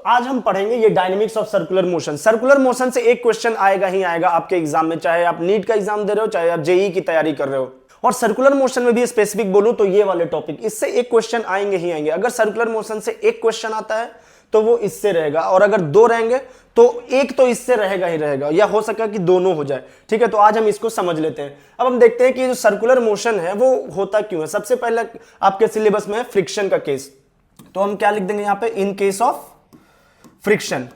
आज हम पढ़ेंगे ये dynamics of circular motion. Circular motion से एक क्वेश्चन आएगा ही आएगा आपके एग्जाम में, चाहे आप नीट का एग्जाम दे रहे हो चाहे आप जेईई की तैयारी कर रहे हो। और सर्कुलर मोशन में भी स्पेसिफिक बोलूं तो ये वाले टॉपिक, इससे एक क्वेश्चन आएंगे ही आएंगे। अगर सर्कुलर मोशन से एक क्वेश्चन आता है तो वो इससे रहेगा, और अगर दो रहेंगे तो एक तो इससे रहेगा ही रहेगा, या हो सका कि दोनों हो जाए। ठीक है, तो आज हम इसको समझ लेते हैं। अब हम देखते हैं कि जो सर्कुलर मोशन है वो होता क्यों है। सबसे पहले आपके सिलेबस में है फ्रिक्शन का केस, तो हम क्या लिख देंगे यहां पे, इन केस ऑफ फ्रिक्शन।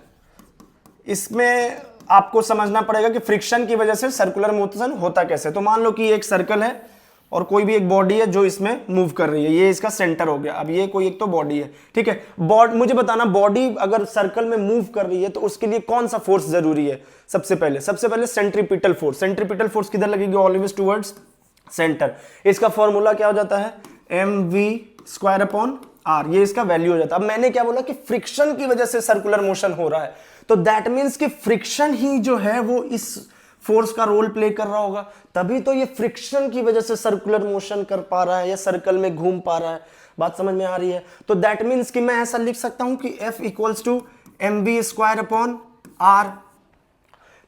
इसमें आपको समझना पड़ेगा कि फ्रिक्शन की वजह से सर्कुलर मोशन होता कैसे। तो मान लो कि एक सर्कल है और कोई भी एक बॉडी है जो इसमें मूव कर रही है, ये इसका सेंटर हो गया। अब ये कोई एक तो बॉडी है, ठीक है। मुझे बताना, बॉडी अगर सर्कल में मूव कर रही है तो उसके लिए कौन सा फोर्स जरूरी है। सबसे पहले सेंट्रीपिटल फोर्स। सेंट्रीपिटल फोर्स किधर लगेगी, ऑलवेज टुवर्ड्स सेंटर। इसका फॉर्मूला क्या हो जाता है, mv²/r, ये इसका वैल्यू हो जाता है। अब मैंने क्या बोला कि फ्रिक्शन की वजह से सर्कुलर मोशन हो रहा है, तो दैट मीन्स कि फ्रिक्शन ही जो है वो इस फोर्स का रोल प्ले कर रहा होगा, तभी तो ये फ्रिक्शन की वजह से सर्कुलर मोशन कर पा रहा है या सर्कल में घूम पा रहा है। बात समझ में आ रही है। तो दैट मीन्स कि मैं ऐसा लिख सकता हूं कि F = mv²/r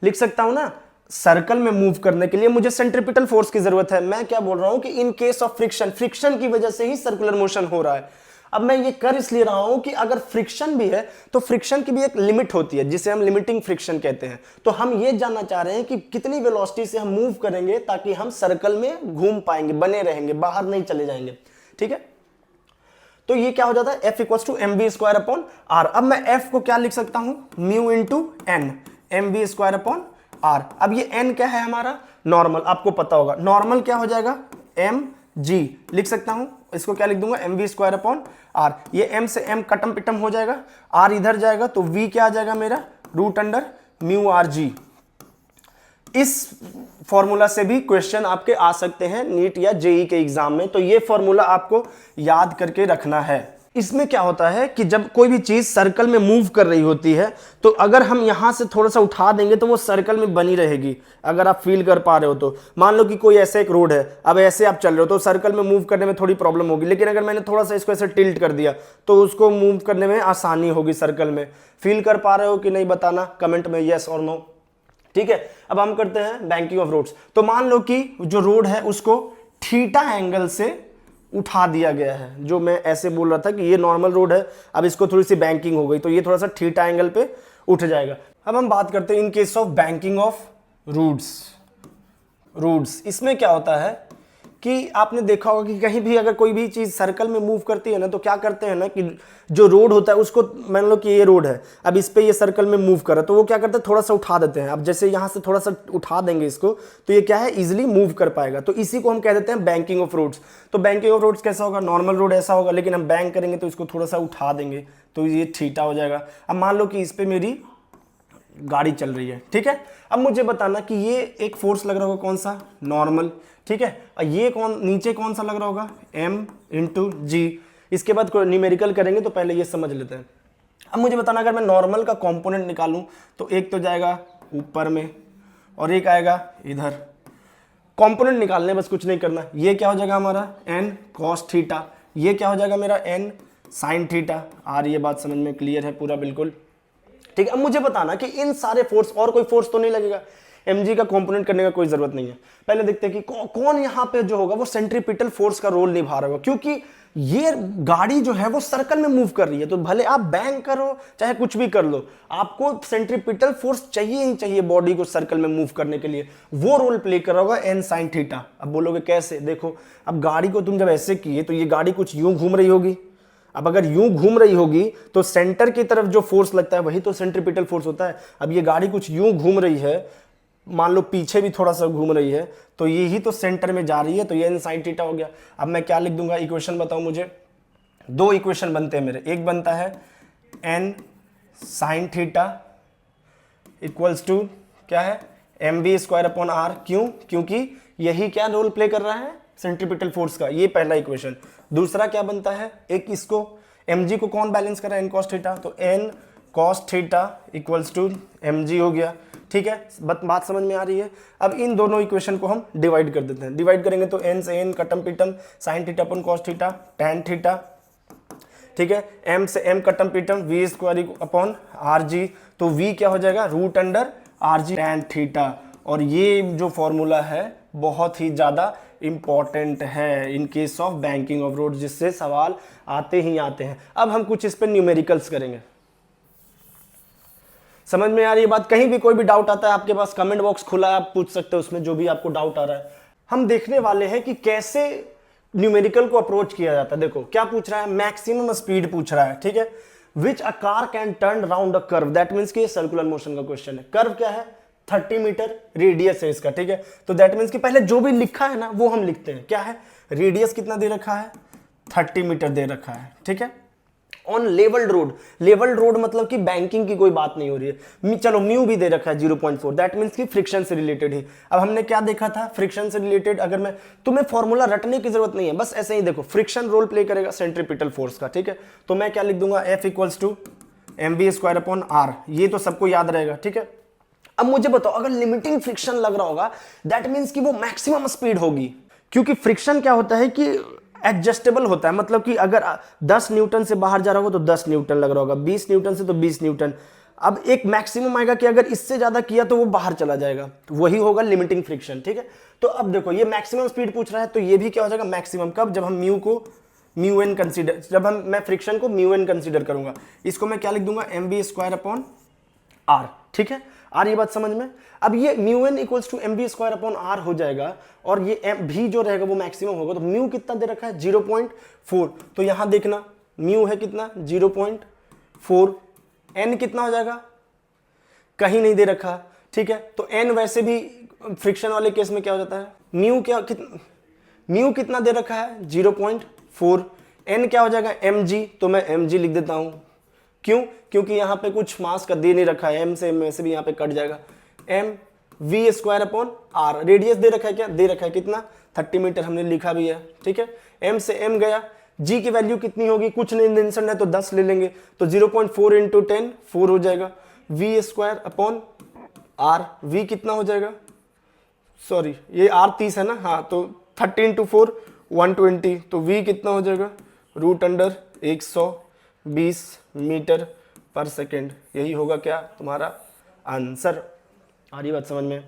लिख सकता हूं ना। सर्कल में मूव करने के लिए मुझे सेंट्रीपिटल फोर्स की जरूरत है। मैं क्या बोल रहा हूं कि इन केस ऑफ फ्रिक्शन, फ्रिक्शन की वजह से ही सर्कुलर मोशन हो रहा है। अब मैं ये कर इसलिए रहा हूं कि अगर फ्रिक्शन भी है तो फ्रिक्शन की भी एक लिमिट होती है, जिसे हम लिमिटिंग फ्रिक्शन कहते हैं। तो हम ये जानना चाह रहे हैं कि कितनी वेलोसिटी से हम मूव करेंगे ताकि हम सर्कल में घूम पाएंगे, बने रहेंगे, बाहर नहीं चले जाएंगे। ठीक है, तो ये क्या हो जाता है, F = mv²/r। अब मैं F को क्या लिख सकता हूं, μ × n, mv²/r। अब ये n क्या है हमारा, नॉर्मल, आपको पता होगा नॉर्मल क्या हो जाएगा, mg लिख सकता हूं। इसको क्या लिख दूंगा, mv²/r। ये m से m कटम पिटम हो जाएगा, r इधर जाएगा तो v क्या आ जाएगा मेरा, √μrg। इस फॉर्मूला से भी क्वेश्चन आपके आ सकते हैं नीट या जेईई के एग्जाम में, तो ये फॉर्मूला आपको याद करके रखना है। इसमें क्या होता है कि जब कोई भी चीज सर्कल में मूव कर रही होती है तो अगर हम यहां से थोड़ा सा उठा देंगे तो वो सर्कल में बनी रहेगी। अगर आप फील कर पा रहे हो तो मान लो कि कोई ऐसे एक रोड है, अब ऐसे आप चल रहे हो तो सर्कल में मूव करने में थोड़ी प्रॉब्लम होगी, लेकिन अगर मैंने थोड़ा सा इसको ऐसे टिल्ट कर दिया तो उसको मूव करने में आसानी होगी सर्कल में। फील कर पा रहे हो कि नहीं, बताना कमेंट में यस और नो। ठीक है, अब हम करते हैं बैंकिंग ऑफ रोड्स। तो मान लो कि जो रोड है उसको थीटा एंगल से उठा दिया गया है। जो मैं ऐसे बोल रहा था कि ये नॉर्मल रोड है, अब इसको थोड़ी सी बैंकिंग हो गई तो ये थोड़ा सा थीटा एंगल पे उठ जाएगा। अब हम बात करते हैं in case of banking of roads. इसमें क्या होता है कि आपने देखा होगा कि कहीं भी अगर कोई भी चीज सर्कल में मूव करती है ना, तो क्या करते हैं ना कि जो रोड होता है उसको, मान लो कि ये रोड है, अब इस पे ये सर्कल में मूव कर रहा है तो वो क्या करते हैं, थोड़ा सा उठा देते हैं। अब जैसे यहाँ से थोड़ा सा उठा देंगे इसको तो ये क्या है, इजिली मूव कर पाएगा। तो इसी को हम कह देते हैं बैंकिंग ऑफ रोड्स। तो बैंकिंग ऑफ रोड्स कैसा होगा, नॉर्मल रोड ऐसा होगा, लेकिन हम बैंक करेंगे तो इसको थोड़ा सा उठा देंगे तो ये थीटा हो जाएगा। अब मान लो कि इस पर मेरी गाड़ी चल रही है, ठीक है। अब मुझे बताना कि ये एक फोर्स लग रहा होगा, कौन सा, नॉर्मल, ठीक है। और ये नीचे कौन सा लग रहा होगा, m × g। इसके बाद न्यूमेरिकल करेंगे तो पहले ये समझ लेते हैं। अब मुझे बताना, अगर मैं नॉर्मल का कंपोनेंट निकालूं तो एक तो जाएगा ऊपर में और एक आएगा इधर। कंपोनेंट निकालने, बस कुछ नहीं करना। ये क्या हो जाएगा हमारा n cos थीटा, ये क्या हो जाएगा मेरा n sin थीटा। आ रही है बात समझ में, क्लियर है पूरा, बिल्कुल ठीक है। अब मुझे बताना कि इन सारे फोर्स, और कोई फोर्स तो नहीं लगेगा, mg का कंपोनेंट करने का कोई जरूरत नहीं है। पहले देखते हैं कि कौन यहां पे जो होगा वो सेंट्रीपिटल फोर्स का रोल निभा रहा होगा, क्योंकि ये गाड़ी जो है वो सर्कल में मूव कर रही है। तो भले आप बैंक करो चाहे कुछ भी कर लो, आपको सेंट्रीपिटल फोर्स चाहिए ही चाहिए बॉडी को सर्कल में मूव करने के लिए। वो रोल प्ले कर रहा होगा n sin थीटा। अब बोलोगे कैसे, देखो अब गाड़ी को तुम जब ऐसे किए तो ये गाड़ी कुछ यूं घूम रही होगी। अब अगर यूं घूम रही होगी तो सेंटर की तरफ जो फोर्स लगता है वही तो सेंट्रीपिटल फोर्स होता है। अब ये गाड़ी कुछ यूं घूम रही है, मान लो पीछे भी थोड़ा सा घूम रही है, तो यही तो सेंटर में जा रही है, तो ये n sin थीटा हो गया। अब मैं क्या लिख दूंगा, इक्वेशन बताओ मुझे। दो इक्वेशन बनते हैं मेरे, एक बनता है n sin थीटा = क्या है, mv²/r। क्यों, क्योंकि यही क्या रोल प्ले कर रहा है, सेंट्रीपिटल फोर्स का। ये पहला इक्वेशन। दूसरा क्या बनता है, एक इसको mg को कौन बैलेंस कर रहा है, n cos थीटा, तो n cos थीटा = mg हो गया। ठीक है, बात समझ में आ रही है। अब इन दोनों इक्वेशन को हम डिवाइड कर देते हैं। डिवाइड करेंगे तो n से n कटम पिटम sin theta upon cos theta tan theta ठीक है। m से m कटम पीटम v square upon R G, तो v क्या हो जाएगा root under R G tan theta. और ये जो फॉर्मूला है बहुत ही ज़्यादा इंपॉर्टेंट है इन case of banking of road, जिससे सवाल आते ही आते हैं। अब हम कुछ इस पर न्यूमेरिकल्स करेंगे। समझ में आ रही है बात? कहीं भी कोई भी डाउट आता है आपके पास, कमेंट बॉक्स खुला है, आप पूछ सकते हो उसमें जो भी आपको डाउट आ रहा है। हम देखने वाले हैं कि कैसे न्यूमेरिकल को अप्रोच किया जाता है। देखो क्या पूछ रहा है, मैक्सिमम स्पीड पूछ रहा है, ठीक है। Which a car can turn round a curve, that means कि सर्कुलर मोशन का क्वेश्चन है। कर्व क्या है 30 मीटर रेडियस है इसका, ठीक है। तो दैट मीन्स कि पहले जो भी लिखा है ना वो हम लिखते हैं। क्या है, रेडियस कितना दे रखा है 30 मीटर दे रखा है, ठीक है। On levelled road, levelled road मतलब कि बैंकिंग की कोई बात नहीं हो रही है। चलो म्यू भी दे रखा है 0.4, दैट मीन्स कि फ्रिक्शन से रिलेटेड ही। अब हमने क्या देखा था फ्रिक्शन से रिलेटेड, अगर मैं तुम्हें फॉर्मूला रटने की जरूरत नहीं है, बस ऐसे ही देखो फ्रिक्शन रोल प्ले करेगा सेंट्रीपिटल फोर्स का, ठीक है। तो मैं क्या लिख दूंगा F equals to mv square upon R, ये तो सबको याद रहेगा, ठीक है। अब मुझे बताओ अगर लिमिटिंग फ्रिक्शन लग रहा होगा दैट मीन्स कि वो मैक्सिमम स्पीड होगी, क्योंकि फ्रिक्शन क्या होता है कि एडजस्टेबल होता है। मतलब कि अगर 10 न्यूटन से बाहर जा रहा होगा तो 10 न्यूटन लग रहा होगा, 20 न्यूटन से तो 20 न्यूटन। अब एक मैक्सिमम आएगा कि अगर इससे ज्यादा किया तो वो बाहर चला जाएगा, तो वही होगा लिमिटिंग फ्रिक्शन, ठीक है। तो अब देखो ये मैक्सिमम स्पीड पूछ रहा है, तो ये भी क्या हो जाएगा मैक्सिमम। कब, जब हम म्यू को म्यू एन कंसीडर, जब मैं फ्रिक्शन को म्यू एन कंसीडर करूंगा। इसको मैं क्या लिख दूंगा mv स्क्वायर अपॉन आर, ठीक है। आर ये बात समझ में। अब ये mu N equals to mv square upon R हो जाएगा, और ये एम भी जो रहेगा वो मैक्सिमम होगा। तो म्यू कितना दे रखा है 0.4, तो यहां देखना म्यू है कितना 0.4, एन कितना हो जाएगा कहीं नहीं दे रखा, ठीक है। तो एन वैसे भी फ्रिक्शन वाले केस में क्या हो जाता है, म्यू कितना दे रखा है 0.4, एन क्या हो जाएगा mg, तो मैं mg लिख देता हूं। क्यों, क्योंकि यहां पे कुछ मास का दे नहीं रखा है, m से वैसे भी यहां पे कट जाएगा। m v square upon R, radius दे रखा है, क्या दे रखा है कितना 30 मीटर, हमने लिखा भी है, ठीक है। m से m गया, g की वैल्यू कितनी होगी, कुछ नहीं इंसेंट है तो 10 ले लेंगे, तो 0.4 इंटू 10 4 हो जाएगा। v square upon R, v कितना हो जाएगा, सॉरी ये r 30 है ना, हाँ, तो 30 इंटू 4 120, तो v कितना हो जाएगा रूट अंडर 120 मीटर पर सेकेंड। यही होगा क्या तुम्हारा आंसर। आ रही बात समझ में?